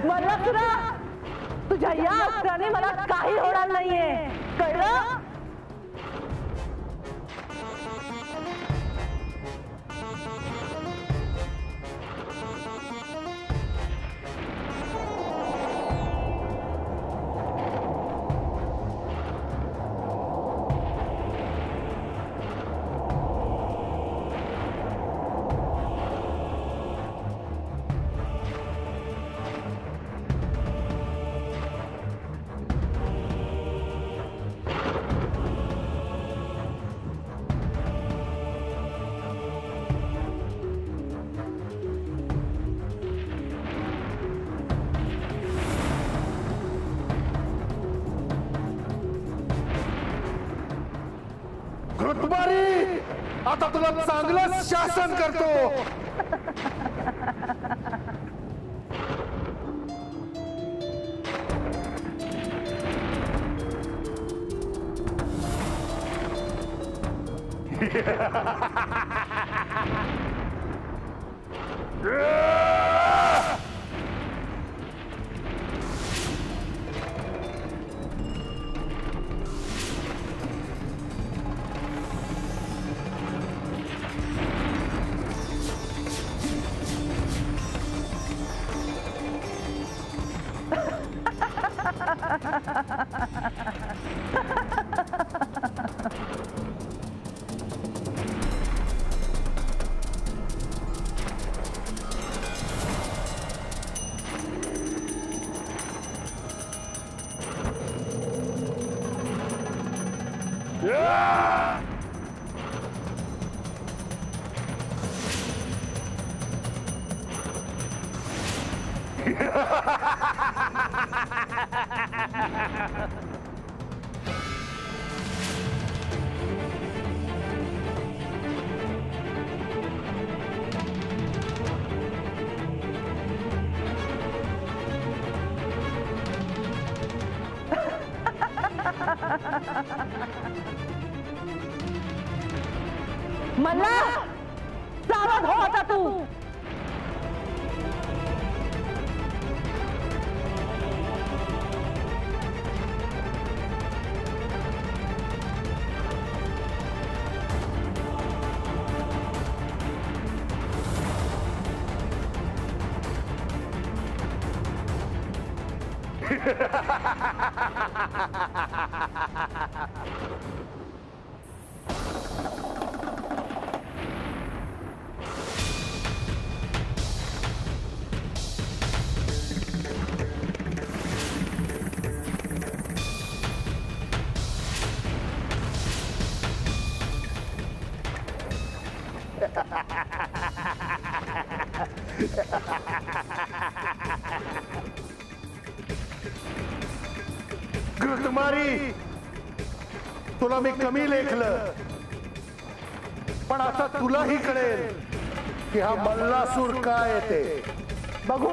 मल्लासुरा, तुझ्या या अस्त्राने मला काही होणार नाहीये, कळलं? घृतमारी, आता तुला चांगलं शासन करतो. मल्ला, सावध हो आता तू. घृतमारी, तुला मी कमी लेखलं, पण आता तुलाही कळेल की हा मल्लासूर काय येते. बघू.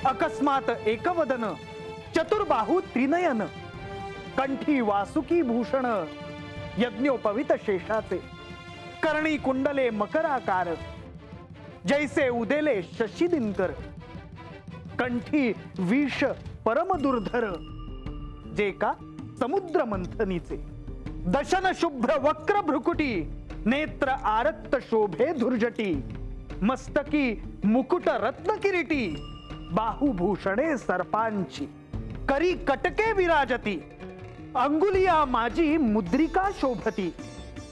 अकस्मात एकवदन चतुर्बाहू त्रिनयन कंठी वासुकी भूषण यज्ञोपवित शेषाचे कर्णी कुंडले मकराकार जैसे उदेले शशिदिनकर कंठी विष परम दुर्धर जे का समुद्र मंथनीचे दशन शुभ्र वक्र भ्रुकुटी नेत्र आरक्त शोभे धुर्जटी मस्तकी मुकुट रत्न किरीटी बाहुभूषणे सर्पांची करी कटके विराजती अंगुलिया माझी मुद्रिका शोभती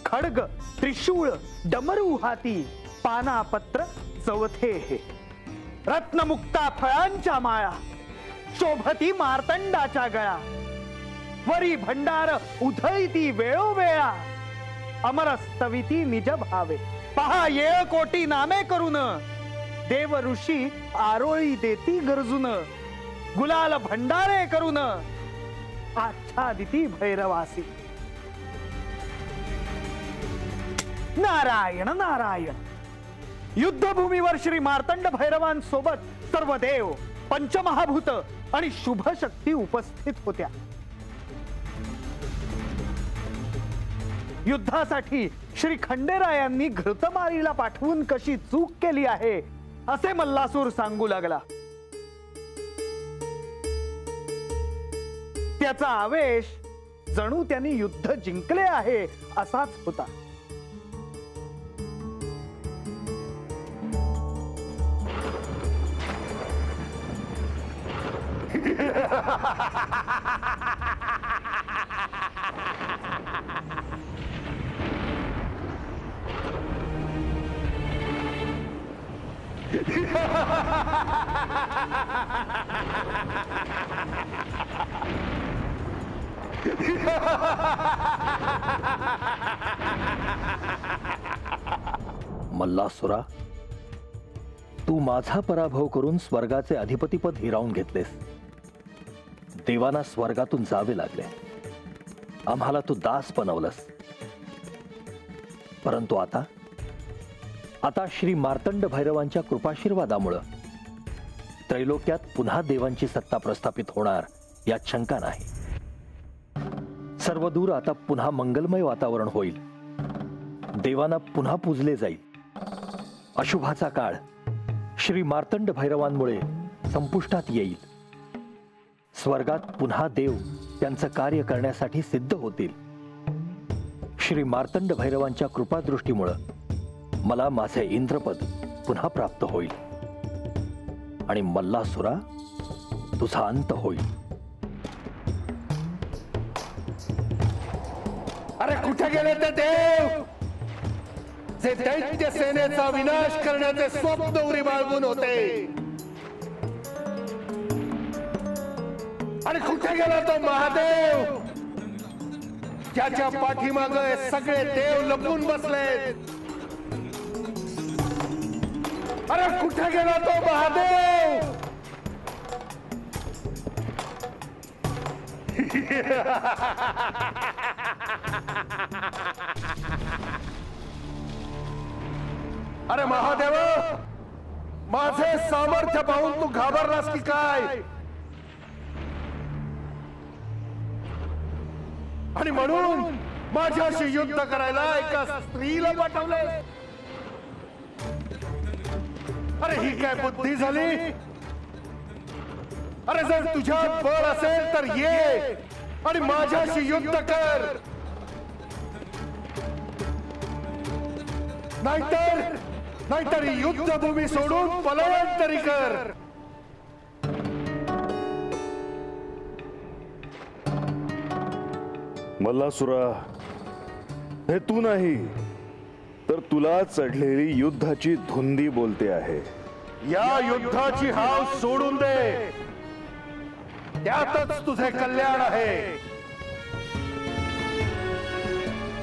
खड्ग त्रिशूळ डमरू हाती पानापत्र चवथे हे रत्नमुक्ता फळांच्या माळा शोभती मार्तंडाच्या गळा वरी भंडार उधळीती वेळोवेळा अमरस्तविती निज भावे पहा येळ कोटी नामे करून देव ऋषी आरोळी देती गरजून गुलाल भंडारे करून आच्छादिती भैरवासी नारायण नारायण युद्धभूमीवर श्री मार्तंड भैरवांसोबत सर्व देव पंचमहाभूत आणि शुभ शक्ती उपस्थित होत्या युद्धासाठी श्री खंडेरायांनी घृतमारीला पाठवून कशी चूक केली आहे असे मल्लासूर सांगू लागला त्याचा आवेश जणू त्यांनी युद्ध जिंकले आहे असाच होता मल्लासुरा तू माझा पराभव करून स्वर्गाचे अधिपतीपद हिरावून घेतलेस देवांना स्वर्गातून जावे लागले आम्हाला तू दास बनवलंस परंतु आता श्री मार्तंड भैरवांच्या कृपाशीर्वादामुळे त्रैलोक्यात पुन्हा देवांची सत्ता प्रस्थापित होणार यात शंका नाही सर्वदूर आता पुन्हा मंगलमय वातावरण होईल देवांना पुन्हा पूजले जाईल अशुभाचा काळ श्री मार्तंड भैरवांमुळे संपुष्टात येईल स्वर्गात पुन्हा देव त्यांचं कार्य करण्यासाठी सिद्ध होतील श्री मार्तंड भैरवांच्या कृपादृष्टीमुळे मला माझे इंद्रपद पुन्हा प्राप्त होईल आणि मल्लासुरा तुझा अंत होईल अरे कुठे गेले ते देव जे दैत्य सेनेचा विनाश करण्याचे स्वप्न उरी बाळगून होते आणि कुठे गेला तो महादेव ज्याच्या पाठीमागे सगळे देव लपून बसले अरे कुठे गेला तो महादेव अरे महादेव माझे सामर्थ्य पाहून तू घाबरलास की काय आणि म्हणून माझ्याशी युद्ध करायला एका स्त्रीला पाठवले अरे ही काय बुद्धी झाली अरे जर तुझ्यात बळ असेल तर ये आणि माझ्याशी युद्ध कर नाहीतर युद्धभूमी सोडून पलायन तरी कर मल्लासुरा हे तू नाही तर तुला चढलेली युद्धाची धुंदी बोलते आहे या युद्धाची हाव सोडून दे त्यातच तुझे कल्याण आहे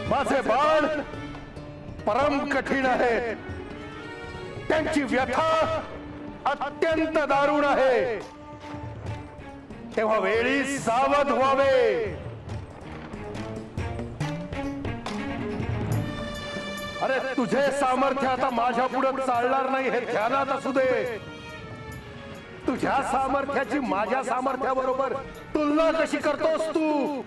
माझे बाण परम कठीण आहेत त्यांची व्यथा अत्यंत दारुण आहे तेव्हा वेळी सावध व्हावे अरे तुझे सामर्थ्य आता माझ्या पुढे चालणार नाही हे ध्यानात असू दे तुझ्या सामर्थ्याची माझ्या सामर्थ्याबरोबर तुलना कशी करतोस तू?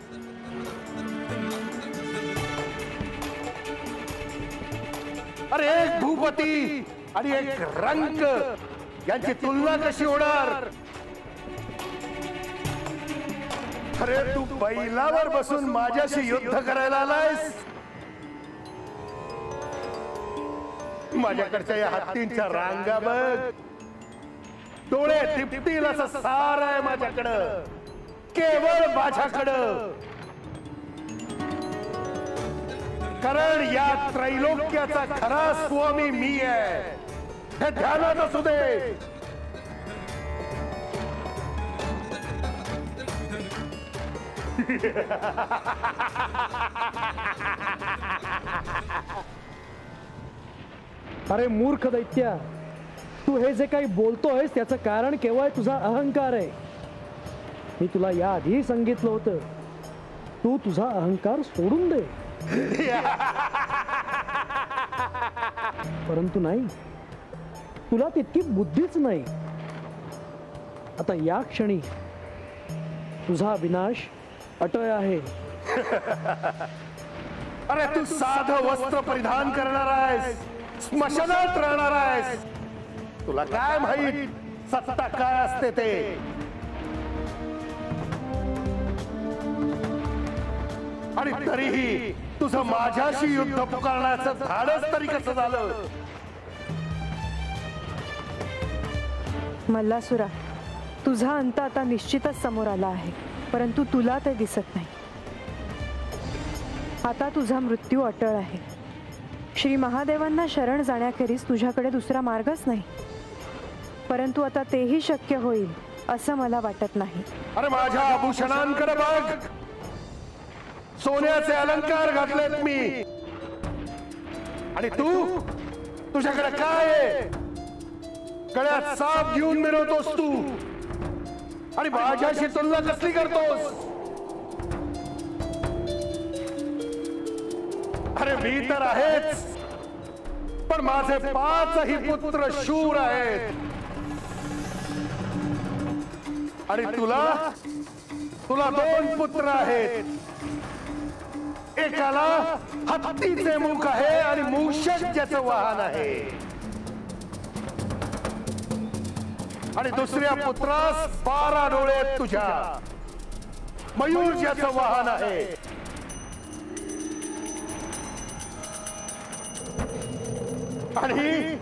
अरे एक भूपती आणि एक रंक यांची तुलना कशी होणार? अरे तू बैलावर बसून माझ्याशी युद्ध करायला आलायस? माझ्याकडच्या या हत्तींच्या रांगा बघ, डोळे टिपतील असं सार आहे माझ्याकडं, केवळ माझ्याकडं. कारण या त्रैलोक्याचा खरा स्वामी मी आहे, हे ध्यानात असू दे. अरे मूर्ख दैत्या, तू हे जे काही बोलतोयस त्याचं कारण केवळ तुझा अहंकार आहे. मी तुला याआधी सांगितलं होतं, तू तुझा अहंकार सोडून दे. परंतु नाही, तुला तितकी बुद्धीच नाही. आता या क्षणी तुझा विनाश अटळ आहे. अरे तू साधं वस्त्र परिधान करणार आहेस, स्मशानात राहणार आहेस. तुला काय माहित सत्ता काय असते ते? आणि तरीही तुझं माझ्याशी युद्ध पुकारण्याचं धाडस तरी कसं झालं? मल्लासुरा, तुझा अंत आता निश्चितच समोर आला आहे, परंतु तुला ते दिसत नाही. आता तुझा मृत्यू अटळ आहे. श्री महादेवांना शरण जाण्याखेरीज तुझ्याकडे दुसरा मार्गच नाही. परंतु आता तेही शक्य होईल असं मला वाटत नाही. अरे माझ्या आभूषणांकडे बघ, सोन्याचे अलंकार घातलेत मी, आणि तू, तुझ्याकडे काय आहे? गळ्यात साप घेऊन मिरवतोस तू, आणि माझ्याशी तुलना कसली करतोस? अरे मी तर आहेच, पण माझे 5ही पुत्र शूर आहेत. आणि तुला 2 पुत्र आहेत. एकाला हत्तीचे मुख आहे आणि मूषक ज्याचं वाहन आहे, आणि दुसऱ्या पुत्रास 12 डोळे आहेत तुझ्या, मयूर ज्याचं वाहन आहे. आणि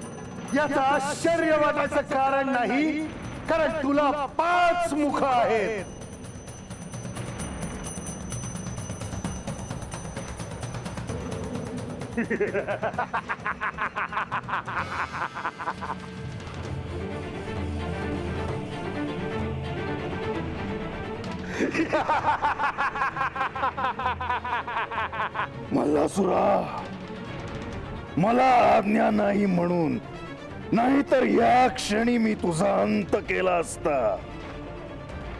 याचं आश्चर्य वाटायचं कारण नाही, कारण तुला 5 मुख आहेत. मल्लासुरा, मला आज्ञा नाही म्हणून, नाहीतर या क्षणी मी तुझा अंत केला असता.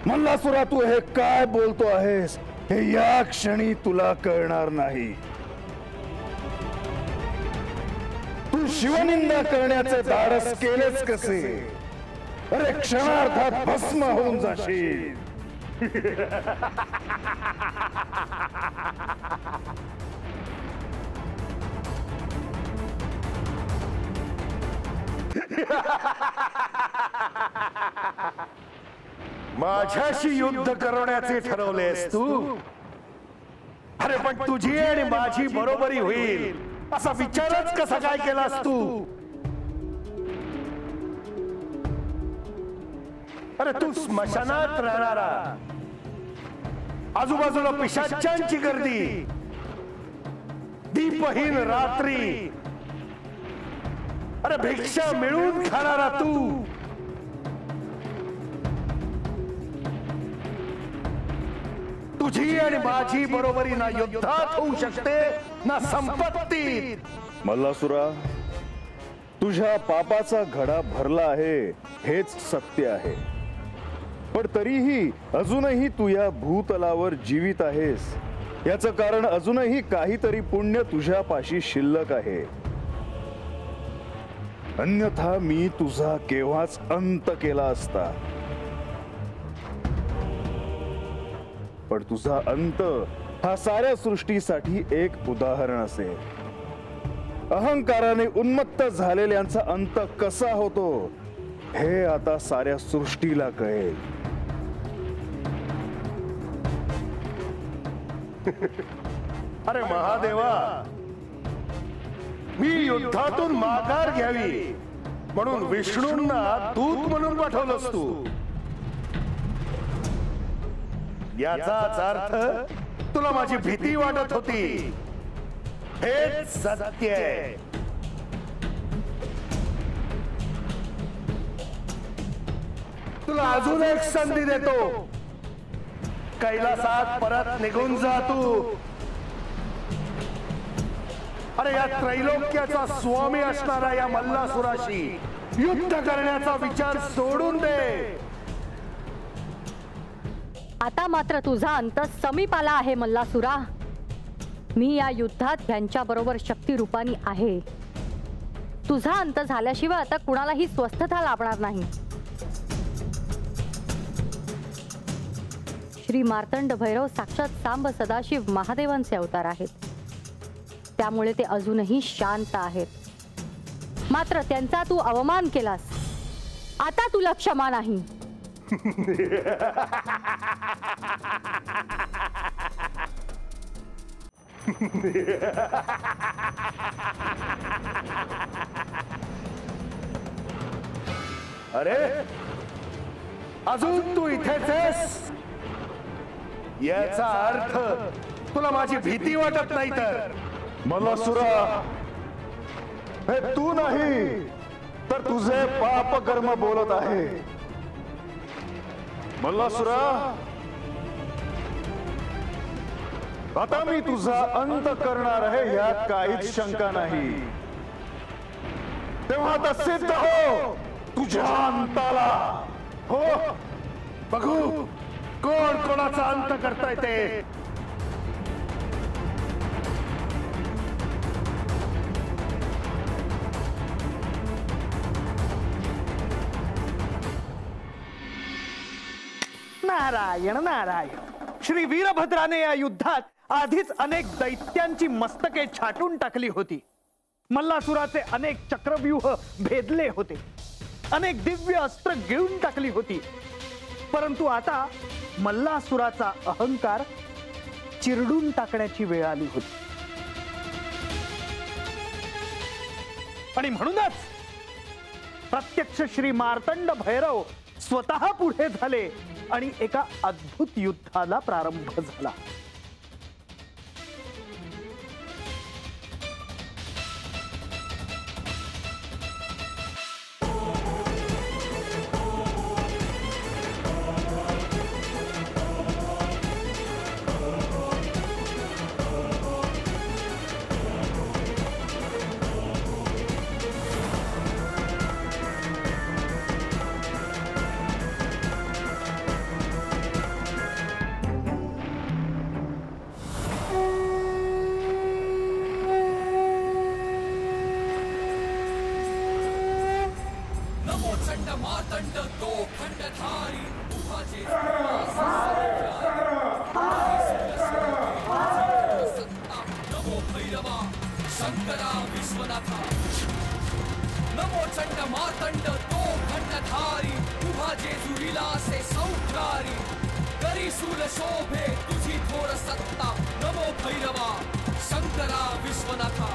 मल्लासुरा, तू हे काय बोलतो आहेस हे या क्षणी तुला कळणार नाही. तू शिवनिंदा करण्याचे धाडस केलेच कसे? अरे क्षणार्धात भस्म होऊन जाशील. माझ्याशी युद्ध करवण्याचे ठरवलेस तू? अरे पण तुझी आणि माझी बरोबरी होईल असा विचारच कसा काय केलास तू? अरे तू स्मशानात राहणारा, आजूबाजूला पिशाच्यांची गर्दी, दीपहीन रात्री, अरे भिक्षा मिळून खाणारा तू, तुझी आणि माझी बरोबरी ना युद्धात होऊ शकते ना संपत्तीत. मल्लासुरा, तुझ्या पापाचा घडा भरला आहे हेच सत्य आहे, पण तरीही अजूनही तू या भूतलावर जीवित आहेस. याचं कारण अजूनही काहीतरी पुण्य तुझ्या पाशी शिल्लक आहे. अन्यथा मी तुझा केव्हाच अंत केला असता. पण तुझा अंत हा साऱ्या सृष्टीसाठी एक उदाहरण असेल. अहंकाराने उन्मत्त झालेल्यांचा अंत कसा होतो हे आता साऱ्या सृष्टीला कळेल. अरे महादेवा, मी युद्धातून माघार घ्यावी म्हणून विष्णूंना दूत म्हणून पाठवलंस तू. याचाच अर्थ तुला माझी भीती वाटत होती. हेच सत्य आहे. तुला अजून एक संधी देतो. कैलासात परत निघून जा तू. अरे या त्रैलोक्याचा स्वामी असणारा या मल्लासुराशी युद्ध करण्याचा विचार सोडून दे. आता मात्र तुझा अंत समीप आला आहे मल्लासुरा. मी या युद्धात यांच्या बरोबर शक्ती रूपानी आहे. तुझा अंत झाल्याशिवाय आता कुणालाही स्वस्थता लाभणार नाही. श्री मार्तंड भैरव साक्षात सांब सदाशिव महादेवांचे अवतार आहेत. त्यामुळे ते अजूनही शांत आहेत. मात्र त्यांचा तू अवमान केलास. आता तुला क्षमा नाही. अरे अजून तू इथेच आहेस? याचा अर्थ तुला माझी भीती वाटत नाही तर? मल्लासुरा, हे तू नाही तर तुझे पाप कर्म बोलत आहे. मल्लासुरा, आता मी तुझा अंत करणार आहे यात काहीच शंका नाही. तेव्हा आता सिद्ध हो तुझ्या अंताला. हो, बघू कोण कोणाचा अंत करताय ते. नारायण नारायण. श्री वीरभद्राने या युद्धात आधीच अनेक दैत्यांची मस्तके छाटून टाकली होती. मल्लासुराचे अनेक चक्रव्यूह भेदले होते. अनेक दिव्य अस्त्र गिळून टाकली होती. परंतु आता मल्लासुराचा अहंकार चिरडून टाकण्याची वेळ आली होती. आणि म्हणूनच प्रत्यक्ष श्री मार्तंड भैरव स्वतः पुढे झाले आणि एका अद्भुत युद्धाला प्रारंभ झाला. शोभे तुझी थोर सत्ता. नमो भैरवा शंकरा विश्वनाथा.